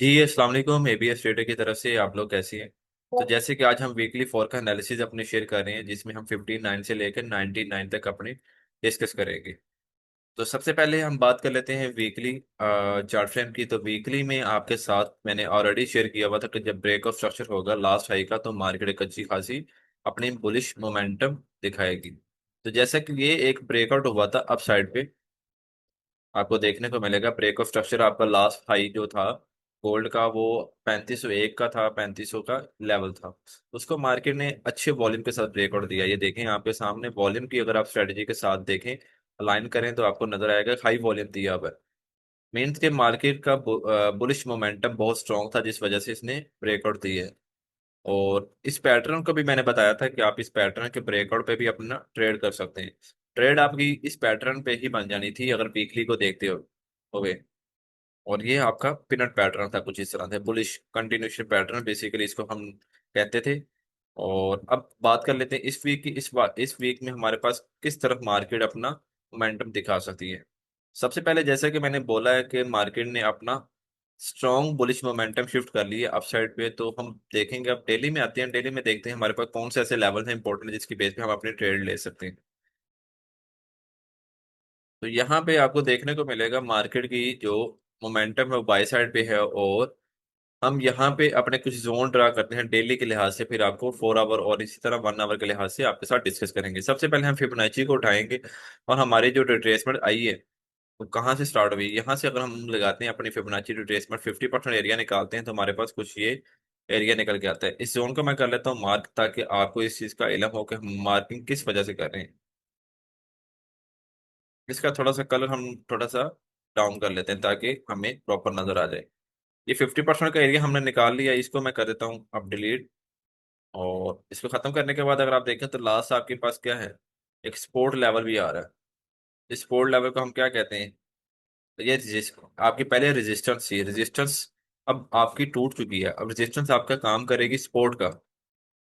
जी अस्सलाम वालेकुम। ABS trader की तरफ से आप लोग कैसे हैं? तो जैसे कि आज हम वीकली फॉर का एनालिसिस अपने शेयर कर रहे हैं, जिसमें हम 59 से लेकर 99 तक अपने डिस्कस करेंगे। तो सबसे पहले हम बात कर लेते हैं वीकली चार्ट फ्रेम की। तो वीकली में आपके साथ मैंने ऑलरेडी शेयर किया हुआ था कि जब ब्रेक ऑफ स्ट्रक्चर होगा लास्ट हाई का, तो मार्केट एक अच्छी खासी अपनी बुलिश मोमेंटम दिखाएगी। तो जैसा कि ये एक ब्रेकआउट हुआ था अप साइड पे, आपको देखने को मिलेगा। ब्रेक ऑफ स्ट्रक्चर आपका लास्ट हाई जो था गोल्ड का, वो 3501 का था, 3500 का लेवल था। उसको मार्केट ने अच्छे वॉल्यूम के साथ ब्रेकआउट दिया। ये देखें आपके सामने वॉल्यूम की, अगर आप स्ट्रेटजी के साथ देखें, अलाइन करें, तो आपको नजर आएगा हाई वॉल्यूम दिया हुआ है। मीन्स के मार्केट का बुलिश मोमेंटम बहुत स्ट्रांग था, जिस वजह से इसने ब्रेकआउट दी है। और इस पैटर्न को भी मैंने बताया था कि आप इस पैटर्न के ब्रेकआउट पे भी अपना ट्रेड कर सकते हैं। ट्रेड आपकी इस पैटर्न पे ही बन जानी थी अगर वीकली को देखते हो गए। और ये आपका पिनट पैटर्न था, कुछ इस तरह से बुलिश कंटिन्यूशन पैटर्न बेसिकली इसको हम कहते थे। और अब बात कर लेते हैं इस वीक की। इस वीक में हमारे पास किस तरफ मार्केट अपना मोमेंटम दिखा सकती है। सबसे पहले जैसा कि मैंने बोला है कि मार्केट ने अपना स्ट्रॉन्ग बुलिश मोमेंटम शिफ्ट कर लिया अपसाइड पे। तो हम देखेंगे, अब डेली में आते हैं, डेली में देखते हैं हमारे पास कौन से ऐसे लेवल हैं इंपॉर्टेंट जिसकी बेस पे हम अपने ट्रेड ले सकते हैं। तो यहाँ पे आपको देखने को मिलेगा मार्केट की जो मोमेंटम है वो बाई साइड पे है। और हम यहाँ पे अपने कुछ जोन ड्रा करते हैं डेली के लिहाज से, फिर आपको 4 आवर और इसी तरह 1 आवर के लिहाज से आपके साथ डिस्कस करेंगे। सबसे पहले हम फिबोनाची को उठाएंगे और हमारी जो रिट्रेसमेंट आई है वो कहाँ से स्टार्ट हुई। यहाँ से अगर हम लगाते हैं अपनी फिबोनाची रिट्रेसमेंट, 50% एरिया निकालते हैं, तो हमारे पास कुछ ये एरिया निकल के आता है। इस जोन को मैं कर लेता हूँ मार्क, ताकि आपको इस चीज़ का इलम हो कि हम मार्किंग किस वजह से कर रहे हैं। इसका थोड़ा सा कलर हम थोड़ा सा डाउन कर लेते हैं ताकि हमें प्रॉपर नजर आ जाए। ये 50% का एरिया हमने निकाल लिया, इसको मैं कर देता हूँ अब डिलीट। और इसको खत्म करने के बाद अगर आप देखें तो लास्ट आपके पास क्या है, एक सपोर्ट लेवल भी आ रहा है। इस सपोर्ट लेवल को हम क्या कहते हैं, तो ये आपकी पहले रेजिस्टेंस थी, रेजिस्टेंस अब आपकी टूट चुकी है। अब रेजिस्टेंस आपका काम करेगी सपोर्ट का।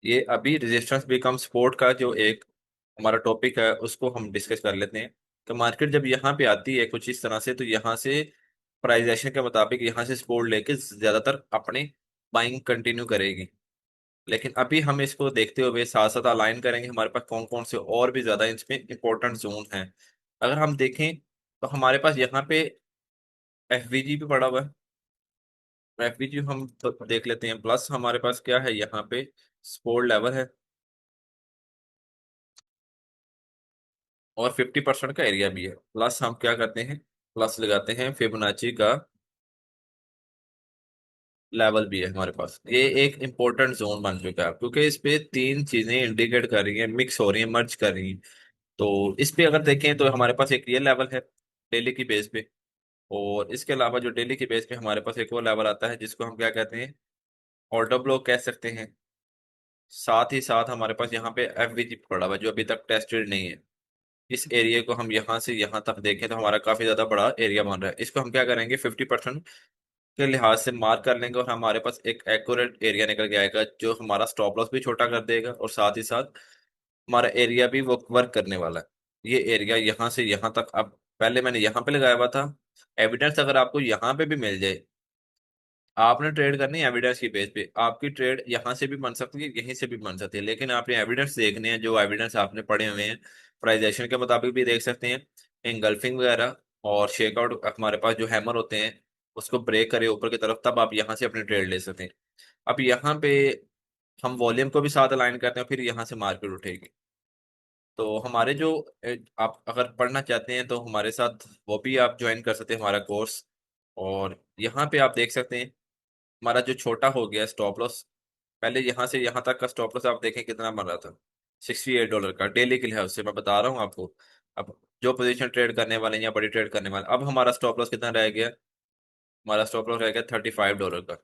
ये अभी रेजिस्टेंस बिकम सपोर्ट का जो एक हमारा टॉपिक है उसको हम डिस्कस कर लेते हैं। तो मार्केट जब यहाँ पे आती है कुछ इस तरह से, तो यहाँ से प्राइजेशन के मुताबिक यहाँ से सपोर्ट लेके ज्यादातर अपने बाइंग कंटिन्यू करेगी। लेकिन अभी हम इसको देखते हुए साथ साथ अलाइन करेंगे हमारे पास कौन कौन से और भी ज्यादा इसमें इंपॉर्टेंट जोन हैं। अगर हम देखें तो हमारे पास यहाँ पे एफवीजी भी पड़ा हुआ है। एफवीजी हम तो देख लेते हैं। प्लस हमारे पास क्या है यहाँ पे, सपोर्ट लेवल है और 50% का एरिया भी है। प्लस हम क्या करते हैं, प्लस लगाते हैं फिबोनाची का लेवल भी है हमारे पास। ये एक इंपॉर्टेंट जोन बन चुका है क्योंकि इस पे तीन चीजें इंडिकेट कर रही हैं, मिक्स हो रही हैं, मर्ज कर रही हैं। तो इस पे अगर देखें तो हमारे पास एक ये लेवल है डेली की बेस पे। और इसके अलावा जो डेली की बेस पे हमारे पास एक और लेवल आता है जिसको हम क्या कहते हैं, ऑर्डर ब्लॉक कह सकते हैं। साथ ही साथ हमारे पास यहाँ पे एफवीजी पड़ा हुआ है जो अभी तक टेस्टेड नहीं है। इस एरिया को हम यहाँ से यहाँ तक देखें तो हमारा काफी ज्यादा बड़ा एरिया बन रहा है। इसको हम क्या करेंगे, 50% के लिहाज से मार्क कर लेंगे और हमारे पास एक एक्यूरेट एरिया निकल के आएगा जो हमारा स्टॉप लॉस भी छोटा कर देगा और साथ ही साथ हमारा एरिया भी वो वर्क करने वाला है। ये एरिया यहाँ से यहाँ तक, अब पहले मैंने यहाँ पे लगाया हुआ था। एविडेंस अगर आपको यहाँ पे भी मिल जाए, आपने ट्रेड करनी है एविडेंस की बेस पे। आपकी ट्रेड यहाँ से भी बन सकती है, यहीं से भी बन सकती है, लेकिन आपने एविडेंस देखने हैं। जो एविडेंस आपने पढ़े हुए हैं प्राइजेशन के मुताबिक भी देख सकते हैं, एंगल्फिंग वगैरह और शेकआउट हमारे पास जो हैमर होते हैं उसको ब्रेक करे ऊपर की तरफ, तब आप यहाँ से अपनी ट्रेड ले सकते हैं। अब यहाँ पे हम वॉल्यूम को भी साथ अलाइन करते हैं, फिर यहाँ से मार्केट उठेगी। तो हमारे जो आप अगर पढ़ना चाहते हैं तो हमारे साथ वो भी आप ज्वाइन कर सकते हैं हमारा कोर्स। और यहाँ पे आप देख सकते हैं हमारा जो छोटा हो गया स्टॉप लॉस, पहले यहाँ से यहाँ तक का स्टॉप लॉस आप देखें कितना बन रहा था, $68 का डेली के लिहाज से मैं बता रहा हूँ आपको। अब जो पोजीशन ट्रेड करने वाले हैं या बड़ी ट्रेड करने वाले, अब हमारा स्टॉप लॉस कितना रह गया, हमारा स्टॉप लॉस रह गया $35 का।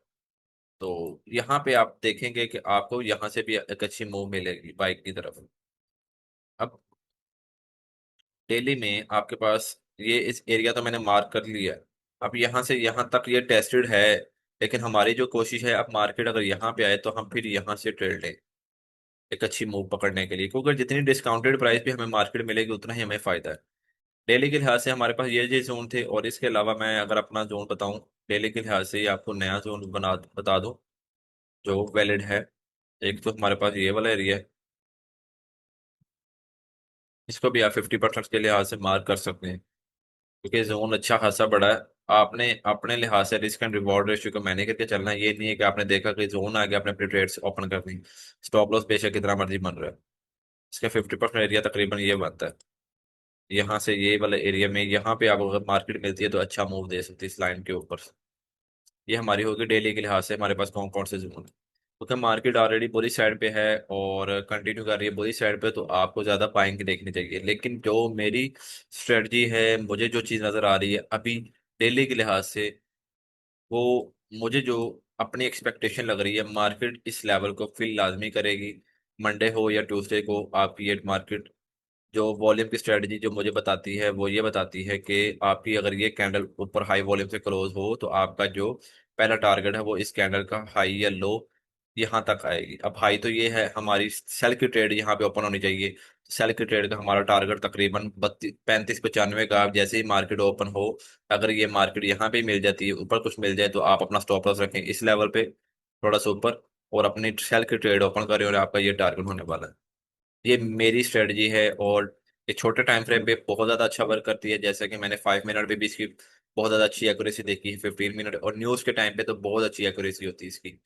तो यहाँ पे आप देखेंगे कि आपको यहाँ से भी एक अच्छी मूव मिलेगी बाइक की तरफ। अब डेली में आपके पास ये इस एरिया तो मैंने मार्क कर लिया। अब यहाँ से यहाँ तक ये टेस्टेड है, लेकिन हमारी जो कोशिश है अब मार्केट अगर यहाँ पे आए तो हम फिर यहाँ से ट्रेड लें एक अच्छी मूव पकड़ने के लिए, क्योंकि जितनी डिस्काउंटेड प्राइस पे हमें मार्केट मिलेगी उतना ही हमें फायदा है। डेली के लिहाज से हमारे पास ये जोन थे, और इसके अलावा मैं अगर अपना जोन बताऊं डेली के लिहाज से, ये आपको नया जोन बता दूं जो वैलिड है। एक तो हमारे पास ये वाला एरिया है, इसको भी आप 50% के लिहाज से मार्क कर सकते हैं, क्योंकि जोन अच्छा खासा बड़ा है। आपने अपने लिहाज से रिस्क एंड रिवॉर्ड रेशियो को मैनेज करके चलना है। ये नहीं है कि आपने देखा कि जोन आ गया, आपने अपनी ट्रेड्स ओपन कर दी, स्टॉप लॉस बेशक कितना मर्जी बन रहा है। इसका 50% एरिया तकरीबन ये बनता है। यहाँ से ये वाले एरिया में, यहाँ पे आपको अगर मार्केट मिलती है तो अच्छा मूव दे सकती है इस लाइन के ऊपर। ये हमारी होगी डेली के लिहाज से हमारे पास कौन कौन से जोन है। क्योंकि मार्केट ऑलरेडी बुरी साइड पे है और कंटिन्यू कर रही है बुरी साइड पे, तो आपको ज्यादा बाइंग देखनी चाहिए। लेकिन जो मेरी स्ट्रेटजी है, मुझे जो चीज नजर आ रही है अभी डेली के लिहाज से, वो मुझे जो अपनी एक्सपेक्टेशन लग रही है, मार्केट इस लेवल को फिल लाजमी करेगी। मंडे हो या ट्यूसडे को, आप ये मार्केट जो वॉल्यूम की स्ट्रेटजी जो मुझे बताती है वो ये बताती है कि आपकी अगर ये कैंडल ऊपर हाई वॉल्यूम से क्लोज हो तो आपका जो पहला टारगेट है वो इस कैंडल का हाई या लो यहाँ तक आएगी। अब हाई तो ये है, हमारी सेल की ट्रेड यहाँ पे ओपन होनी चाहिए। सेल की ट्रेड का हमारा टारगेट तकरीबन 35-95 का। अब जैसे ही मार्केट ओपन हो, अगर ये मार्केट यहाँ पे मिल जाती है, ऊपर कुछ मिल जाए, तो आप अपना स्टॉप लॉस रखें इस लेवल पे थोड़ा सा ऊपर, और अपनी सेल की ट्रेड ओपन करें, और आपका ये टारगेट होने वाला है। ये मेरी स्ट्रेटजी है, और ये छोटे टाइम फ्रेम पे बहुत ज़्यादा अच्छा वर्क करती है। जैसे कि मैंने 5 मिनट पे भी इसकी बहुत ज़्यादा अच्छी एक्यूरेसी देखी है, 15 मिनट और न्यूज़ के टाइम पे तो बहुत अच्छी एक्यूरेसी होती है इसकी।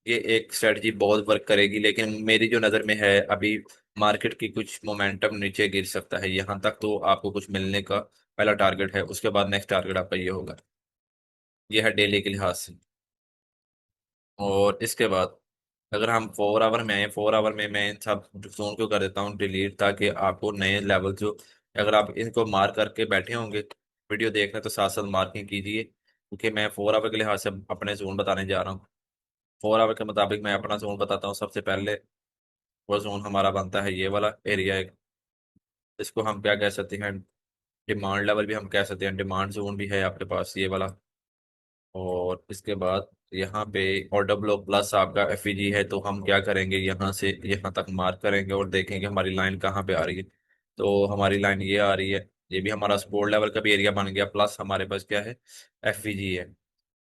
ये एक स्ट्रेटजी बहुत वर्क करेगी, लेकिन मेरी जो नज़र में है अभी, मार्केट की कुछ मोमेंटम नीचे गिर सकता है। यहाँ तक तो आपको कुछ मिलने का पहला टारगेट है, उसके बाद नेक्स्ट टारगेट आपका ये होगा। ये है डेली के लिहाज से। और इसके बाद अगर हम 4 आवर में आए, 4 आवर में मैं इन सब जोन को कर देता हूँ डिलीट, ताकि आपको नए लेवल जो, अगर आप इनको मार्क करके बैठे होंगे वीडियो देखने, तो साथ साथ मार्किंग कीजिए, क्योंकि मैं 4 आवर के लिहाज से अपने जोन बताने जा रहा हूँ। 4 आवर के मुताबिक मैं अपना जोन बताता हूँ। सबसे पहले वो जोन हमारा बनता है ये वाला एरिया एक, इसको हम क्या कह सकते हैं, डिमांड लेवल भी हम कह सकते हैं, डिमांड जोन भी है आपके पास ये वाला। और इसके बाद यहाँ पे ऑर्डर ब्लॉक प्लस आपका एफईजी है, तो हम क्या करेंगे, यहाँ से यहाँ तक मार्क करेंगे और देखेंगे हमारी लाइन कहाँ पे आ रही है। तो हमारी लाइन ये आ रही है, ये भी हमारा सपोर्ट लेवल का भी एरिया बन गया, प्लस हमारे पास क्या है, एफईजी है।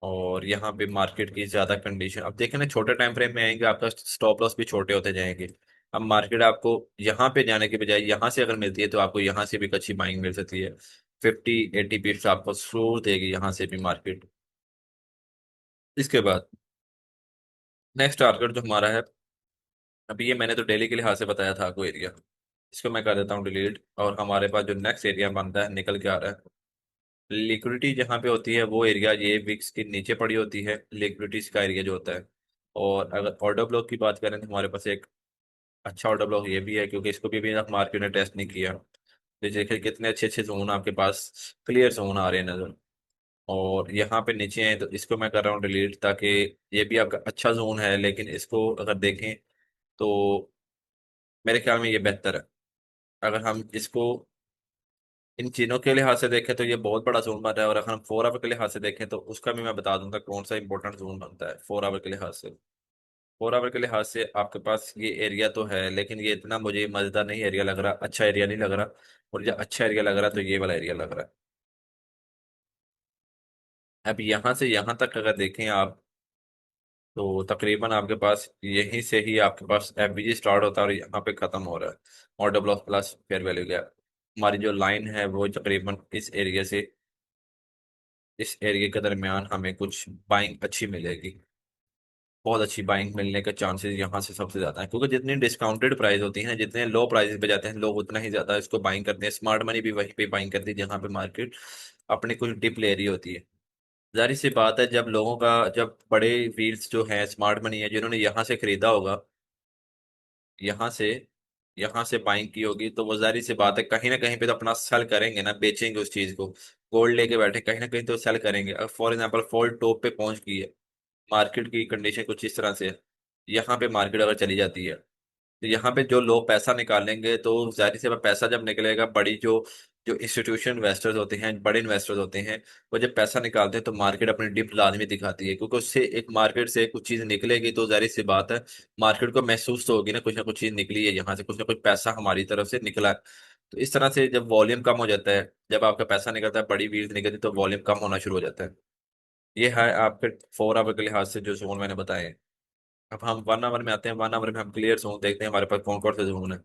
और यहाँ पे मार्केट की ज्यादा कंडीशन, अब देखें ना, छोटे टाइम फ्रेम में आएंगे आपका स्टॉप लॉस भी छोटे होते जाएंगे। अब मार्केट आपको यहाँ पे जाने के बजाय यहाँ से अगर मिलती है, तो आपको यहाँ से भी एक अच्छी बाइंग मिल सकती है। 50-80 पिप्स आपको स्लो देगी यहाँ से भी मार्केट। इसके बाद नेक्स्ट टारगेट जो हमारा है, अभी ये मैंने तो डेली के लिहाज से बताया था आपको एरिया, इसको मैं कर देता हूँ डिलीट। और हमारे पास जो नेक्स्ट एरिया बनता है निकल के आ रहा है, लिक्विडिटी जहाँ पे होती है वो एरिया ये विक्स के नीचे पड़ी होती है, लिक्विडिटीज का एरिया जो होता है। और अगर ऑर्डर ब्लॉक की बात करें, तो हमारे पास एक अच्छा ऑर्डर ब्लॉक ये भी है, क्योंकि इसको भी अभी तक मार्केट ने टेस्ट नहीं किया। तो देखिए कितने अच्छे अच्छे जोन आपके पास क्लियर जोन आ रहे हैं नजर। और यहाँ पे नीचे है, तो इसको मैं कर रहा हूँ डिलीट, ताकि ये भी आपका अच्छा जोन है, लेकिन इसको अगर देखें तो मेरे ख्याल में ये बेहतर है। अगर हम इसको इन चीनों के लिहाज से देखें तो ये बहुत बड़ा जोन बन रहा है, और अगर हम 4 आवर के लिहाज से देखें तो उसका भी मैं बता दूंगा कौन सा इंपॉर्टेंट जोन बनता है 4 आवर के लिहाज से। 4 आवर के लिहाज से आपके पास ये एरिया तो है, लेकिन ये इतना मुझे मजेदार नहीं एरिया लग रहा, अच्छा एरिया नहीं लग रहा। और जो अच्छा एरिया लग रहा तो ये वाला एरिया लग रहा है। अब यहाँ से यहाँ तक अगर देखें आप, तो तकरीबन आपके पास यहीं से ही आपके पास एफबीजी स्टार्ट होता है और यहाँ पे खत्म हो रहा है। Order block plus fair value gap, हमारी जो लाइन है वो तकरीबन इस एरिया के दरमियान हमें कुछ बाइंग अच्छी मिलेगी। बहुत अच्छी बाइंग मिलने के चांसेस यहाँ से सबसे ज्यादा है, क्योंकि जितनी डिस्काउंटेड प्राइस होती है, जितने लो प्राइस पे जाते हैं लोग, उतना ही ज्यादा इसको बाइंग करते हैं। स्मार्ट मनी भी वहीं पे बाइंग करती है जहाँ पे मार्केट अपनी कुछ डिप ले रही होती है। जाहिर सी बात है, जब बड़े व्हील्स जो हैं, स्मार्ट मनी है, जिन्होंने यहाँ से खरीदा होगा, यहाँ से यहाँ से बाइंग की होगी, तो वो जाहिर सी बात है कहीं ना कहीं पे तो अपना सेल करेंगे ना, बेचेंगे उस चीज को। गोल्ड लेके बैठे कहीं ना कहीं तो सेल करेंगे। अब फॉर एग्जाम्पल फॉल टॉप पे पहुंच गई है, मार्केट की कंडीशन कुछ इस तरह से है, यहाँ पे मार्केट अगर चली जाती है, तो यहाँ पे जो लोग पैसा निकालेंगे, तो जाहिर सी बात पैसा जब निकलेगा, बड़ी जो जो इंस्टीट्यूशन इन्वेस्टर्स होते हैं, बड़े इन्वेस्टर्स होते हैं, वो जब पैसा निकालते हैं तो मार्केट अपनी डिप लाजमी दिखाती है, क्योंकि उससे एक मार्केट से कुछ चीज निकलेगी, तो जाहिर सी बात है मार्केट को महसूस तो होगी ना, कुछ चीज निकली है यहाँ से, कुछ ना कुछ पैसा हमारी तरफ से निकला है। तो इस तरह से जब वॉल्यूम कम हो जाता है, जब आपका पैसा निकलता है, बड़ी व्हील्स निकलती है, तो वॉल्यूम कम होना शुरू हो जाता है। ये है आपके 4 आवर के लिहाज से जो जोन मैंने बताए हैं। अब हम 1 आवर में आते हैं। 1 आवर में हम क्लियर जोन देखते हैं हमारे पास कौन कौन से जोन है।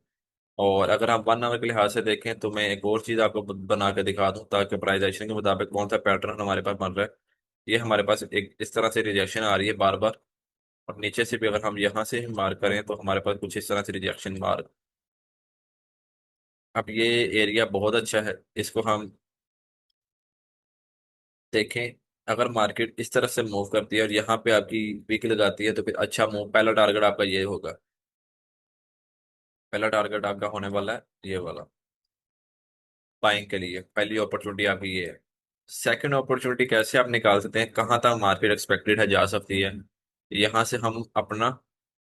और अगर हम 1 आवर के लिहाज से देखें तो मैं एक और चीज़ आपको बना के दिखा दूं, ताकि प्राइजेशन के मुताबिक कौन सा पैटर्न हमारे पास बन रहा है। ये हमारे पास एक इस तरह से रिजेक्शन आ रही है बार बार। और नीचे से भी अगर हम यहाँ से मार्क करें तो हमारे पास कुछ इस तरह से रिजेक्शन मार्क। अब ये एरिया बहुत अच्छा है, इसको हम देखें। अगर मार्केट इस तरह से मूव करती है और यहाँ पे आपकी विक लगाती है तो फिर अच्छा मूव, पहला टारगेट आपका ये होगा। पहला टारगेट आपका होने वाला है ये वाला, बाइंग के लिए पहली अपॉर्चुनिटी आपकी ये है। सेकंड अपॉर्चुनिटी कैसे आप निकाल सकते हैं, कहाँ तक मार्केट एक्सपेक्टेड है जा सकती है। यहाँ से हम अपना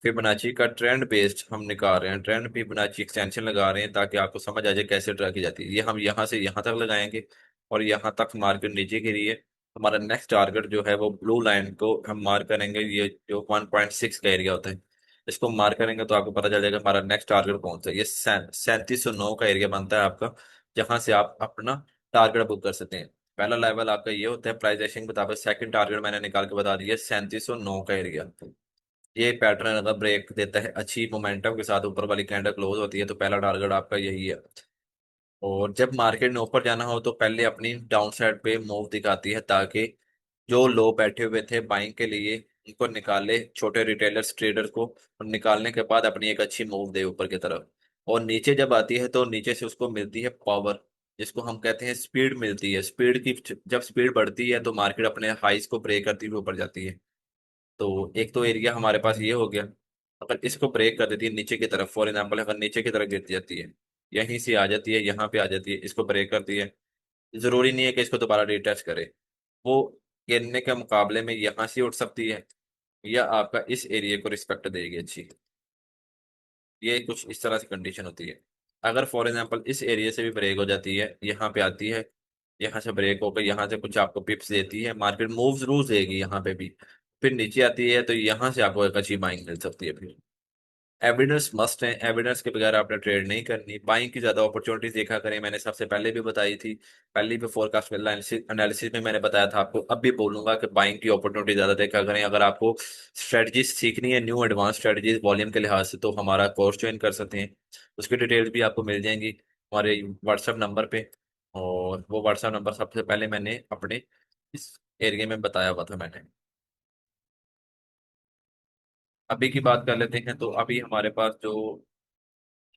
फिबोनाची का ट्रेंड बेस्ड हम निकाल रहे हैं, ट्रेंड फिबोनाची एक्सटेंशन लगा रहे हैं, ताकि आपको समझ आ जाए कैसे ट्रैक की जाती है। ये हम यहाँ से यहाँ तक लगाएंगे और यहाँ तक मार्केट नीचे गिरी है। हमारा नेक्स्ट टारगेट जो है वो ब्लू लाइन को हम मार्क करेंगे, ये जो 1.6 का एरिया होता है, इसको मार्क करेंगे तो आपको पता चल जाएगा हमारा नेक्स्ट टारगेट कौन सा है। ये 3709 का एरिया बनता है आपका, जहां से आप अपना टारगेट बुक कर सकते हैं। पहला लेवल आपका ये होता है प्राइस एक्शन के मुताबिक। सेकंड टारगेट मैंने निकाल के बता दिया 3709 का एरिया। ये पैटर्न अगर ब्रेक देता है अच्छी मोमेंटम के साथ, ऊपर वाली कैंडल क्लोज होती है, तो पहला टारगेट आपका यही है। और जब मार्केट ने ऊपर जाना हो तो पहले अपनी डाउन साइड पे मूव दिखाती है, ताकि जो लोग बैठे हुए थे बाइंग के लिए उनको निकाले, छोटे रिटेलर्स ट्रेडर को, और निकालने के बाद अपनी एक अच्छी मूव दे ऊपर की तरफ। और नीचे जब आती है तो नीचे से उसको मिलती है पावर, जिसको हम कहते हैं स्पीड मिलती है। स्पीड की जब स्पीड बढ़ती है तो मार्केट अपने हाइस को ब्रेक करती हुई ऊपर जाती है। तो एक तो एरिया हमारे पास ये हो गया। अगर इसको ब्रेक कर देती है नीचे की तरफ, फॉर एग्जाम्पल अगर नीचे की तरफ गिर जाती है, यहीं से आ जाती है, यहाँ पे आ जाती है, इसको ब्रेक करती है, जरूरी नहीं है कि इसको दोबारा रिटेस्ट करे। वो गिरने के मुकाबले में यहाँ से उठ सकती है, या आपका इस एरिया को रिस्पेक्ट देगी अच्छी। ये कुछ इस तरह से कंडीशन होती है। अगर फॉर एग्जांपल इस एरिया से भी ब्रेक हो जाती है, यहाँ पे आती है, यहाँ से ब्रेक होकर यहाँ से कुछ आपको पिप्स देती है, मार्केट मूव जरूर देगी यहाँ पे भी, फिर नीचे आती है तो यहाँ से आपको एक अच्छी बाइंग मिल सकती है। फिर एविडेंस मस्ट है, एविडेंस के बगैर आपने ट्रेड नहीं करनी। बाइंग की ज्यादा अपॉर्चुनिटीज देखा करें, मैंने सबसे पहले भी बताई थी। पहले भी फोरकास्ट एनालिसिस में मैंने बताया था आपको, अब भी बोलूंगा कि बाइंग की अपॉर्चुनिटी ज्यादा देखा करें। अगर आपको स्ट्रेटजीज सीखनी है, न्यू एडवांस स्ट्रेटजीज वॉल्यूम के लिहाज से, तो हमारा कोर्स ज्वाइन कर सकते हैं। उसकी डिटेल्स भी आपको मिल जाएंगी हमारे व्हाट्सएप नंबर पे। और वो व्हाट्सएप नंबर सबसे पहले मैंने अपने इस एरिया में बताया हुआ था मैंने। अभी की बात कर लेते हैं। तो अभी हमारे पास जो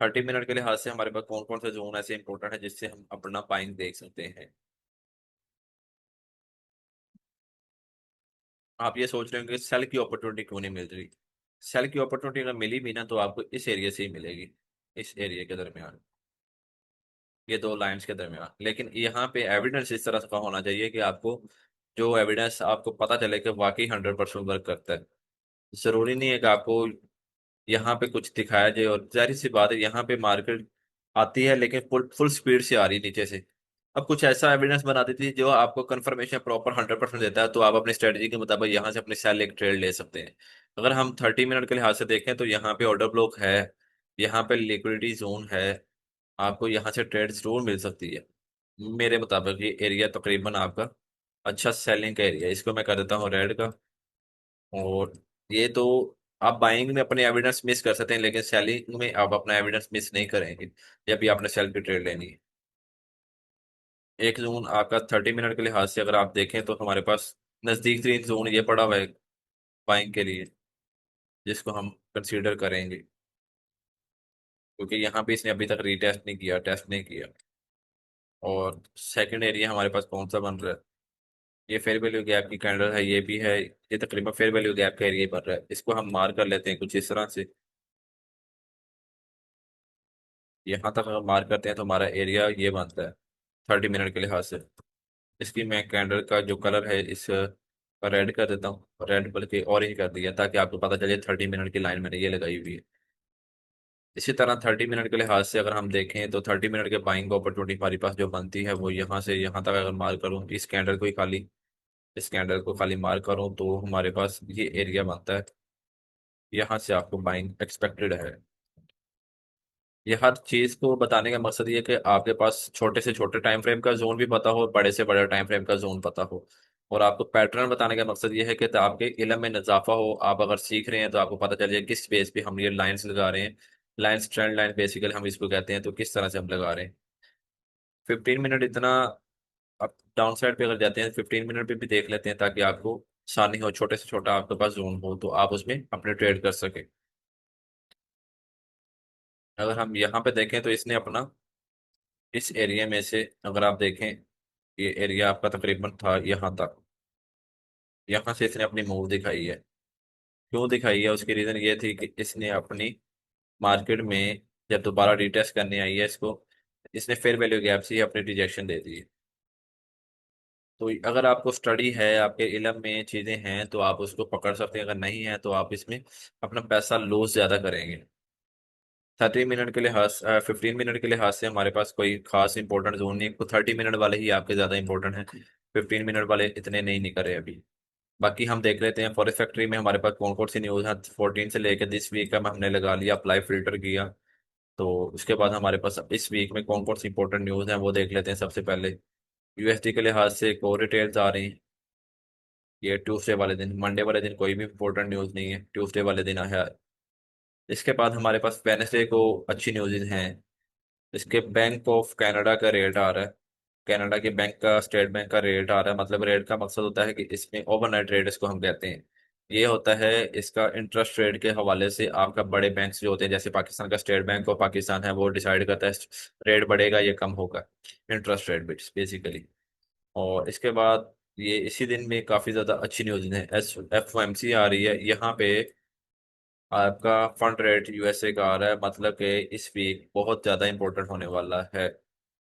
30 मिनट के लिहाज से हमारे पास कौन कौन से जोन ऐसे इंपॉर्टेंट है जिससे हम अपना बाइंग देख सकते हैं। आप ये सोच रहे होंगे सेल की अपॉर्चुनिटी क्यों नहीं मिल रही। सेल की अपॉर्चुनिटी अगर मिली भी ना तो आपको इस एरिया से ही मिलेगी, इस एरिया के दरमियान, ये दो लाइंस के दरमियान। लेकिन यहाँ पे एविडेंस इस तरह का होना चाहिए कि आपको जो एविडेंस आपको पता चले कि वाकई 100% वर्क करता है। जरूरी नहीं है कि आपको यहाँ पे कुछ दिखाया जाए। और जाहिर सी बात है यहाँ पे मार्केट आती है लेकिन फुल फुल स्पीड से आ रही है नीचे से। अब कुछ ऐसा एविडेंस बना देती है जो आपको कंफर्मेशन प्रॉपर 100% देता है, तो आप अपनी स्ट्रेटजी के मुताबिक यहाँ से अपनी सेल एक ट्रेड ले सकते हैं। अगर हम 30 मिनट के लिहाज से देखें तो यहाँ पे ऑर्डर ब्लॉक है, यहाँ पे लिक्विडिटी जोन है, आपको यहाँ से ट्रेड जरूर मिल सकती है। मेरे मुताबिक ये एरिया तकरीबन आपका अच्छा सेलिंग का एरिया है। इसको मैं कर देता हूँ रेड का। और ये तो आप बाइंग में अपने एविडेंस मिस कर सकते हैं, लेकिन सेलिंग में आप अपना एविडेंस मिस नहीं करेंगे जब भी आपने सेल की ट्रेड लेनी है। एक जोन आपका 30 मिनट के लिहाज से अगर आप देखें तो हमारे पास नजदीक तरीन जोन ये पड़ा हुआ है बाइंग के लिए, जिसको हम कंसीडर करेंगे, क्योंकि यहाँ पे इसने अभी तक रीटेस्ट नहीं किया, टेस्ट नहीं किया। और सेकंड एरिया हमारे पास कौन सा बन रहा है, ये फेयर वैल्यू गैप की कैंडल है, ये भी है, ये तकरीबन फेयर वैल्यू गैप का एरिया बन रहा है। इसको हम मार्क कर लेते हैं कुछ इस तरह से। यहाँ तक अगर मार्क करते हैं तो हमारा एरिया ये बनता है 30 मिनट के लिहाज से। इसकी मैं कैंडल का जो कलर है इस रेड कर देता हूँ, रेड बल्कि ऑरेंज कर दिया, ताकि आपको पता चले 30 मिनट की लाइन मैंने ये लगाई हुई है। इसी तरह 30 मिनट के लिहाज से अगर हम देखें तो 30 मिनट के बाइंग अपॉर्चुनिटी हमारे पास जो बनती है वो यहाँ से यहाँ तक अगर मार्क करूँ, इस कैंडल को ही खाली, इस कैंडल को खाली मार्क करूँ तो हमारे पास ये एरिया बनता है। यहाँ से आपको बाइंग एक्सपेक्टेड है। ये हर चीज को बताने का मकसद ये है कि आपके पास छोटे से छोटे टाइम फ्रेम का जोन भी पता हो, बड़े से बड़े टाइम फ्रेम का जोन पता हो। और आपको पैटर्न बताने का मकसद ये है कि आपके इल्म में इजाफा हो। आप अगर सीख रहे हैं तो आपको पता चल जाए किस बेस पे हम ये लाइंस लगा रहे हैं। लाइंस, ट्रेंड लाइन बेसिकली हम इसको कहते हैं, तो किस तरह से हम लगा रहे हैं। 15 मिनट इतना, आप डाउन साइड पे अगर जाते हैं 15 मिनट पे भी देख लेते हैं, ताकि आपको आसानी हो, छोटे से छोटा आपके पास जोन हो तो आप उसमें अपने ट्रेड कर सके। अगर हम यहाँ पे देखें तो इसने अपना, इस एरिया में से अगर आप देखें, ये एरिया आपका तकरीबन था यहाँ तक। यहाँ से इसने अपनी मूव दिखाई है। क्यों दिखाई है, उसकी रीजन ये थी कि इसने अपनी मार्केट में जब दोबारा रिटेस्ट करने आई है इसको, इसने फेयर वैल्यू गैप से ही अपनी रिजेक्शन दे दी है। तो अगर आपको स्टडी है, आपके इल्म में चीज़ें हैं, तो आप उसको पकड़ सकते हैं। अगर नहीं है तो आप इसमें अपना पैसा लॉस ज़्यादा करेंगे। 30 मिनट के लिहाज, 15 मिनट के लिहाज से हमारे पास कोई खास इंपॉर्टेंट जोन नहीं है। तो 30 मिनट वाले ही आपके ज़्यादा इंपॉर्टेंट हैं, 15 मिनट वाले इतने नहीं निकल रहे अभी। बाकी हम देख लेते हैं फॉरेस्ट फैक्ट्री में हमारे पास कौन कौन सी न्यूज़ है। 14 से लेकर दिस वीक का हमने लगा लिया, अप्लाई फिल्टर किया। तो उसके बाद हमारे पास इस वीक में कौन कौन सी इंपॉर्टेंट न्यूज़ हैं वो देख लेते हैं। सबसे पहले यूएसडी के लिहाज से एक और डिटेल्स आ रही हैं। ये ट्यूसडे वाले दिन, मंडे वाले दिन कोई भी इंपॉर्टेंट न्यूज़ नहीं है, ट्यूसडे वाले दिन है। इसके बाद हमारे पास वेडनेसडे को अच्छी न्यूज़ हैं। इसके बैंक ऑफ कनाडा का रेट आ रहा है। कनाडा के बैंक का, स्टेट बैंक का रेट आ रहा है। मतलब रेट का मकसद होता है कि इसमें ओवरनाइट रेट इसको हम कहते हैं। ये होता है इसका इंटरेस्ट रेट के हवाले से। आपका बड़े बैंक्स जो होते हैं, जैसे पाकिस्तान का स्टेट बैंक ऑफ पाकिस्तान है, वो डिसाइड करता है रेट बढ़ेगा या कम होगा, इंटरेस्ट रेट बेसिकली। और इसके बाद ये इसी दिन में काफ़ी ज़्यादा अच्छी न्यूज़ है, एफ ओ एम सी आ रही है यहाँ पे। आपका फंड रेट यूएसए का आ रहा है, मतलब कि इस वीक बहुत ज़्यादा इंपॉर्टेंट होने वाला है।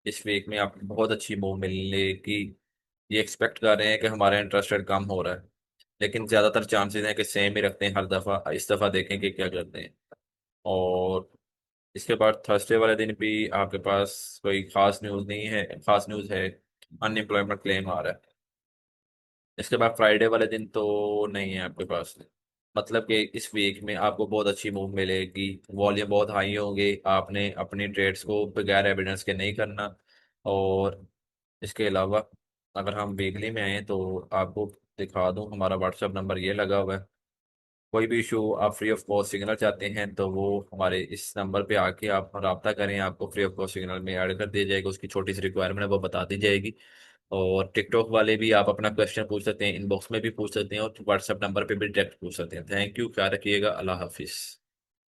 इस वीक में आपको बहुत अच्छी मूव मिलने की ये एक्सपेक्ट कर रहे हैं कि हमारा इंटरेस्ट रेट कम हो रहा है। लेकिन ज़्यादातर चांसेस हैं कि सेम ही रखते हैं हर दफ़ा। इस दफ़ा देखें कि क्या करते हैं। और इसके बाद थर्सडे वाले दिन भी आपके पास कोई खास न्यूज़ नहीं है, खास न्यूज़ है, अनएम्प्लॉयमेंट क्लेम आ रहा है। इसके बाद फ्राइडे वाले दिन तो नहीं है आपके पास। मतलब कि इस वीक में आपको बहुत अच्छी मूव मिलेगी, वॉल्यूम बहुत हाई होंगे। आपने अपनी ट्रेड्स को बगैर एविडेंस के नहीं करना। और इसके अलावा अगर हम वीकली में आए तो आपको दिखा दूं, हमारा व्हाट्सएप नंबर ये लगा हुआ है। कोई भी इशू आप फ्री ऑफ कॉस्ट सिग्नल चाहते हैं तो वो हमारे इस नंबर पे आके आप रब्ता करें, आपको फ्री ऑफ कॉस्ट सिग्नल में ऐड कर दिया जाएगा। उसकी छोटी सी रिक्वायरमेंट है वो बता दी जाएगी। और टिकटॉक वाले भी आप अपना क्वेश्चन पूछ सकते हैं, इनबॉक्स में भी पूछ सकते हैं, और व्हाट्सएप नंबर पे भी डायरेक्ट पूछ सकते हैं। थैंक यू, ख्याल रखिएगा, अल्लाह हाफिज़।